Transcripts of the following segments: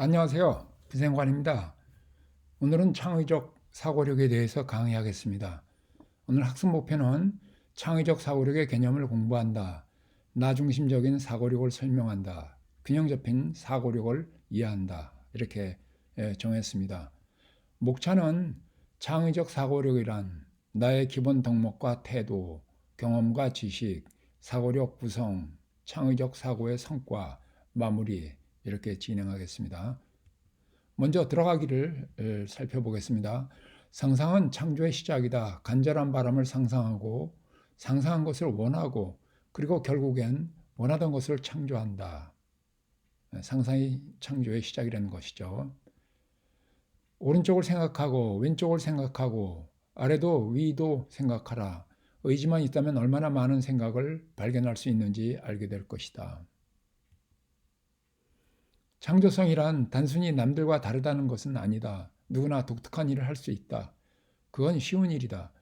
안녕하세요. 비생관입니다. 오늘은 창의적 사고력에 대해서 강의하겠습니다. 오늘 학습 목표는 창의적 사고력의 개념을 공부한다. 나 중심적인 사고력을 설명한다. 균형 잡힌 사고력을 이해한다. 이렇게 정했습니다. 목차는 창의적 사고력이란 나의 기본 덕목과 태도, 경험과 지식, 사고력 구성, 창의적 사고의 성과, 마무리 이렇게 진행하겠습니다. 먼저 들어가기를 살펴보겠습니다. 상상은 창조의 시작이다. 간절한 바람을 상상하고 상상한 것을 원하고 그리고 결국엔 원하던 것을 창조한다. 상상이 창조의 시작이라는 것이죠. 오른쪽을 생각하고 왼쪽을 생각하고 아래도 위도 생각하라. 의지만 있다면 얼마나 많은 생각을 발견할 수 있는지 알게 될 것이다. 창조성이란 단순히 남들과 다르다는 것은 아니다. 누구나 독특한 일을 할 수 있다. 그건 쉬운 일이다.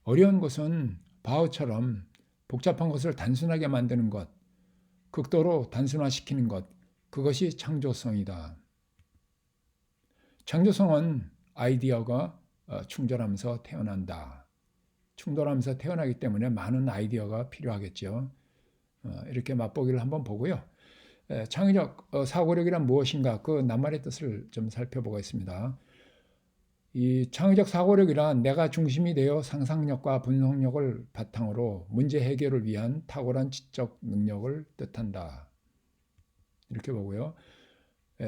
어려운 것은 바오처럼 복잡한 것을 단순하게 만드는 것, 극도로 단순화시키는 것, 그것이 창조성이다. 창조성은 아이디어가 충돌하면서 태어난다. 충돌하면서 태어나기 때문에 많은 아이디어가 필요하겠죠. 이렇게 맛보기를 한번 보고요. 창의적 사고력이란 무엇인가 그 낱말의 뜻을 좀 살펴보겠습니다. 이 창의적 사고력이란 내가 중심이 되어 상상력과 분석력을 바탕으로 문제 해결을 위한 탁월한 지적 능력을 뜻한다. 이렇게 보고요.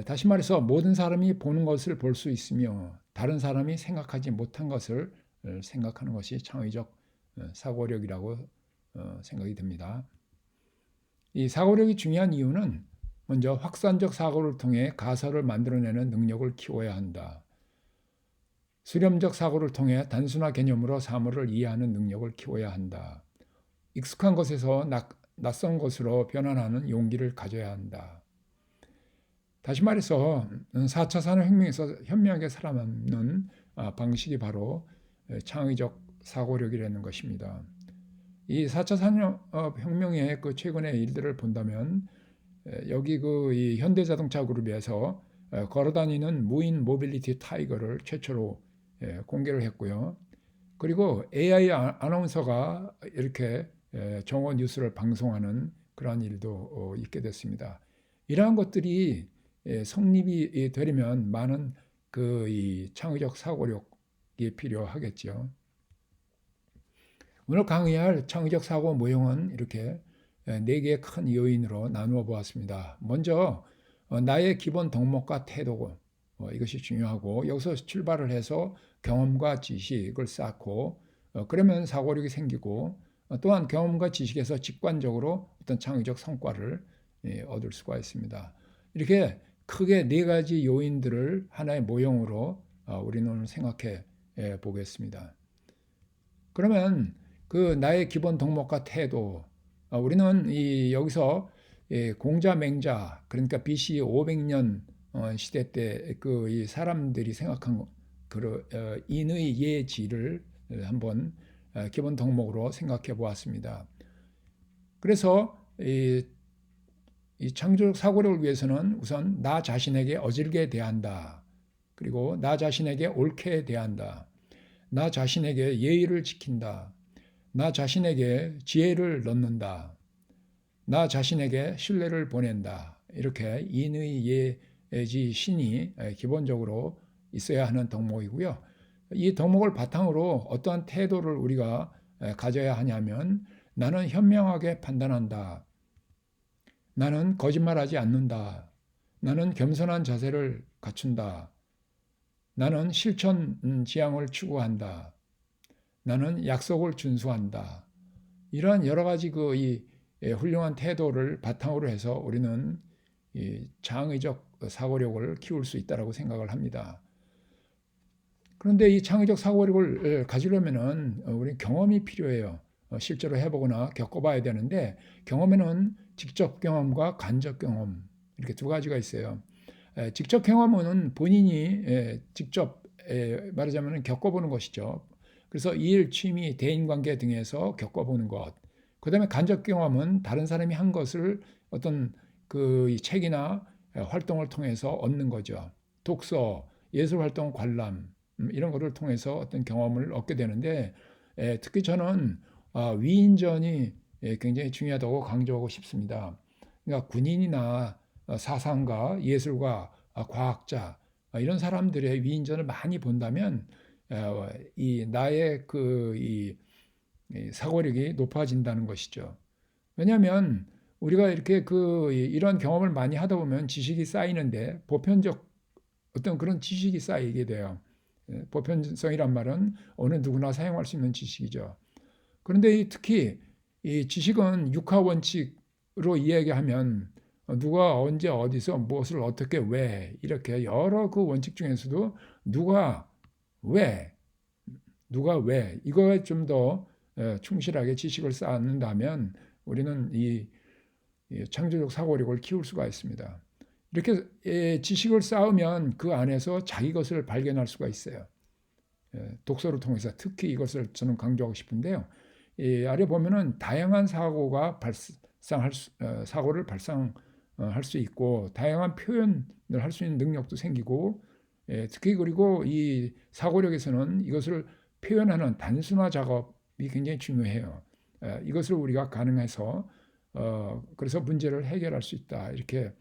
다시 말해서 모든 사람이 보는 것을 볼 수 있으며 다른 사람이 생각하지 못한 것을 생각하는 것이 창의적 사고력이라고 생각이 듭니다. 이 사고력이 중요한 이유는 먼저 확산적 사고를 통해 가설을 만들어내는 능력을 키워야 한다. 수렴적 사고를 통해 단순화 개념으로 사물을 이해하는 능력을 키워야 한다. 익숙한 것에서 낯선 것으로 변환하는 용기를 가져야 한다. 다시 말해서 4차 산업혁명에서 현명하게 살아남는 방식이 바로 창의적 사고력이라는 것입니다. 이 4차 산업혁명의 그 최근의 일들을 본다면 여기 이 현대자동차 그룹에서 걸어다니는 무인 모빌리티 타이거를 최초로 공개를 했고요. 그리고 AI 아나운서가 이렇게 정오 뉴스를 방송하는 그러한 일도 있게 됐습니다. 이러한 것들이 성립이 되려면 많은 이 창의적 사고력이 필요하겠죠. 오늘 강의할 창의적 사고 모형은 이렇게 4개의 큰 요인으로 나누어 보았습니다. 먼저 나의 기본 덕목과 태도 이것이 중요하고 여기서 출발을 해서 경험과 지식을 쌓고 그러면 사고력이 생기고 또한 경험과 지식에서 직관적으로 어떤 창의적 성과를 얻을 수가 있습니다. 이렇게 크게 4가지 요인들을 하나의 모형으로 우리는 오늘 생각해 보겠습니다. 그러면 그 나의 기본 덕목과 태도 우리는 여기서 공자 맹자 그러니까 BC 500년 시대 때 이 사람들이 생각한 인의 예지를 한번 기본 덕목으로 생각해 보았습니다. 그래서 이 창조적 사고력을 위해서는 우선 나 자신에게 어질게 대한다. 그리고 나 자신에게 옳게 대한다. 나 자신에게 예의를 지킨다. 나 자신에게 지혜를 넣는다. 나 자신에게 신뢰를 보낸다. 이렇게 인의 예지 신이 기본적으로 있어야 하는 덕목이고요. 이 덕목을 바탕으로 어떠한 태도를 우리가 가져야 하냐면 나는 현명하게 판단한다. 나는 거짓말하지 않는다. 나는 겸손한 자세를 갖춘다. 나는 실천 지향을 추구한다. 나는 약속을 준수한다. 이러한 여러 가지 이 훌륭한 태도를 바탕으로 해서 우리는 이 창의적 사고력을 키울 수 있다고 생각을 합니다. 그런데 이 창의적 사고력을 가지려면은 우리 경험이 필요해요. 실제로 해보거나 겪어봐야 되는데 경험에는 직접 경험과 간접 경험 이렇게 2가지가 있어요. 직접 경험은 본인이 직접 말하자면 겪어보는 것이죠. 그래서 일, 취미, 대인관계 등에서 겪어보는 것. 그 다음에 간접 경험은 다른 사람이 한 것을 어떤 책이나 활동을 통해서 얻는 거죠. 독서, 예술 활동, 관람 이런 것을 통해서 어떤 경험을 얻게 되는데 특히 저는 위인전이 굉장히 중요하다고 강조하고 싶습니다. 그러니까 군인이나 사상가, 예술가, 과학자 이런 사람들의 위인전을 많이 본다면 이 나의 이 사고력이 높아진다는 것이죠. 왜냐하면 우리가 이렇게 이런 경험을 많이 하다 보면 지식이 쌓이는데 보편적 어떤 그런 지식이 쌓이게 돼요. 보편성이란 말은 어느 누구나 사용할 수 있는 지식이죠. 그런데 특히 이 지식은 육하 원칙으로 이야기하면 누가 언제 어디서 무엇을 어떻게 왜 이렇게 여러 그 원칙 중에서도 누가 왜 누가 왜 이거에 좀 더 충실하게 지식을 쌓는다면 우리는 이 창조적 사고력을 키울 수가 있습니다. 이렇게 지식을 쌓으면 그 안에서 자기 것을 발견할 수가 있어요. 독서를 통해서 특히 이것을 저는 강조하고 싶은데요. 아래 보면은 다양한 사고를 발상할 수 있고 다양한 표현을 할 수 있는 능력도 생기고 특히 그리고 이 사고력에서는 이것을 표현하는 단순화 작업이 굉장히 중요해요. 이것을 우리가 가능해서 그래서 문제를 해결할 수 있다 이렇게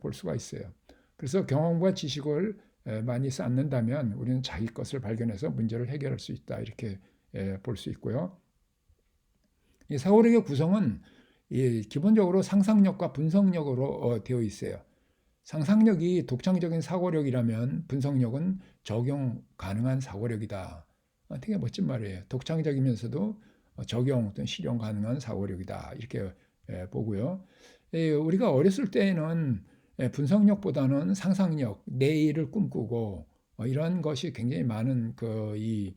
볼 수가 있어요. 그래서 경험과 지식을 많이 쌓는다면 우리는 자기 것을 발견해서 문제를 해결할 수 있다 이렇게 볼 수 있고요. 이 사고력의 구성은 기본적으로 상상력과 분석력으로 되어 있어요. 상상력이 독창적인 사고력이라면 분석력은 적용 가능한 사고력이다. 되게 멋진 말이에요. 독창적이면서도 적용 또는 실용 가능한 사고력이다. 이렇게 보고요. 우리가 어렸을 때에는 분석력보다는 상상력, 내일을 꿈꾸고 이런 것이 굉장히 많은 이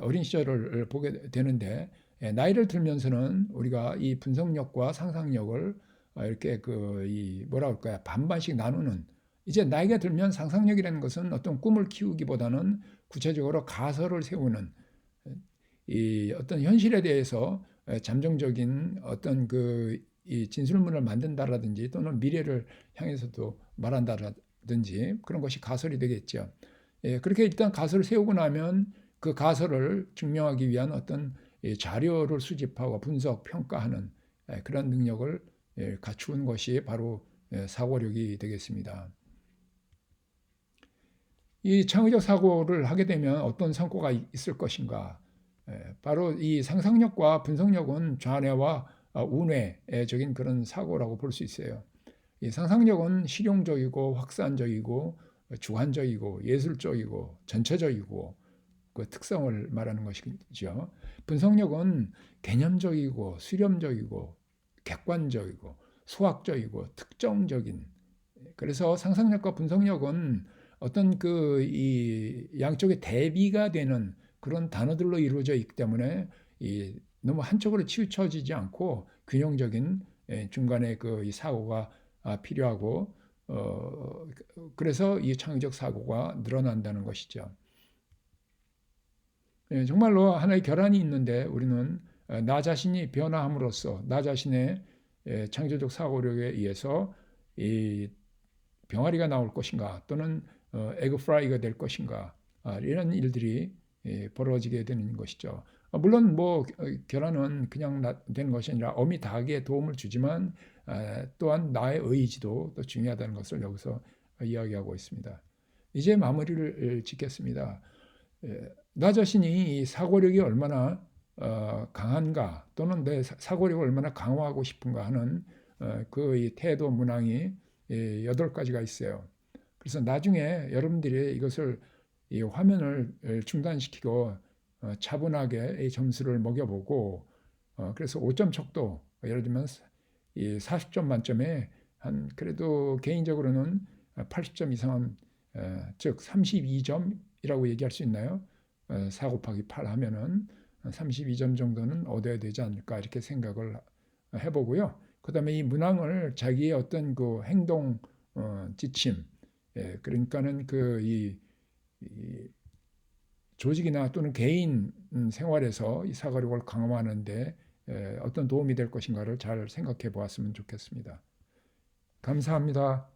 어린 시절을 보게 되는데 나이를 들면서는 우리가 이 분석력과 상상력을 이렇게 이 뭐라 할까요? 반반씩 나누는 이제 나이가 들면 상상력이라는 것은 어떤 꿈을 키우기보다는 구체적으로 가설을 세우는 이 어떤 현실에 대해서 잠정적인 어떤 이 진술문을 만든다라든지 또는 미래를 향해서도 말한다라든지 그런 것이 가설이 되겠죠. 그렇게 일단 가설을 세우고 나면 그 가설을 증명하기 위한 어떤 자료를 수집하고 분석, 평가하는 그런 능력을 갖추는 것이 바로 사고력이 되겠습니다. 이 창의적 사고를 하게 되면 어떤 성과가 있을 것인가? 바로 이 상상력과 분석력은 좌뇌와 우뇌적인 그런 사고라고 볼 수 있어요. 이 상상력은 실용적이고 확산적이고 주관적이고 예술적이고 전체적이고 그 특성을 말하는 것이죠. 분석력은 개념적이고 수렴적이고 객관적이고 수학적이고 특정적인 그래서 상상력과 분석력은 어떤 이 양쪽의 대비가 되는 그런 단어들로 이루어져 있기 때문에 너무 한쪽으로 치우쳐지지 않고 균형적인 중간에 이 사고가 필요하고 그래서 이 창의적 사고가 늘어난다는 것이죠. 정말로 하나의 결함이 있는데 우리는 나 자신이 변화함으로써 나 자신의 창조적 사고력에 의해서 이 병아리가 나올 것인가 또는 에그 프라이가 될 것인가 이런 일들이 벌어지게 되는 것이죠. 물론 뭐 결혼은 그냥 되는 것이 아니라 어미 닭에 도움을 주지만 또한 나의 의지도 또 중요하다는 것을 여기서 이야기하고 있습니다. 이제 마무리를 짓겠습니다. 나 자신이 이 사고력이 얼마나 강한가 또는 내 사고력을 얼마나 강화하고 싶은가 하는 이 태도 문항이 8가지가 있어요. 그래서 나중에 여러분들이 이것을 이 화면을 중단시키고 차분하게 이 점수를 먹여보고 그래서 5점 척도 예를 들면 이 40점 만점에 한 그래도 개인적으로는 80점 이상은 즉 32점이라고 얘기할 수 있나요? 4 곱하기 8 하면은 32점 정도는 얻어야 되지 않을까 이렇게 생각을 해보고요. 그 다음에 이 문항을 자기의 어떤 그 행동 지침, 그러니까는 이 조직이나 또는 개인 생활에서 이 사고력을 강화하는데 어떤 도움이 될 것인가를 잘 생각해 보았으면 좋겠습니다. 감사합니다.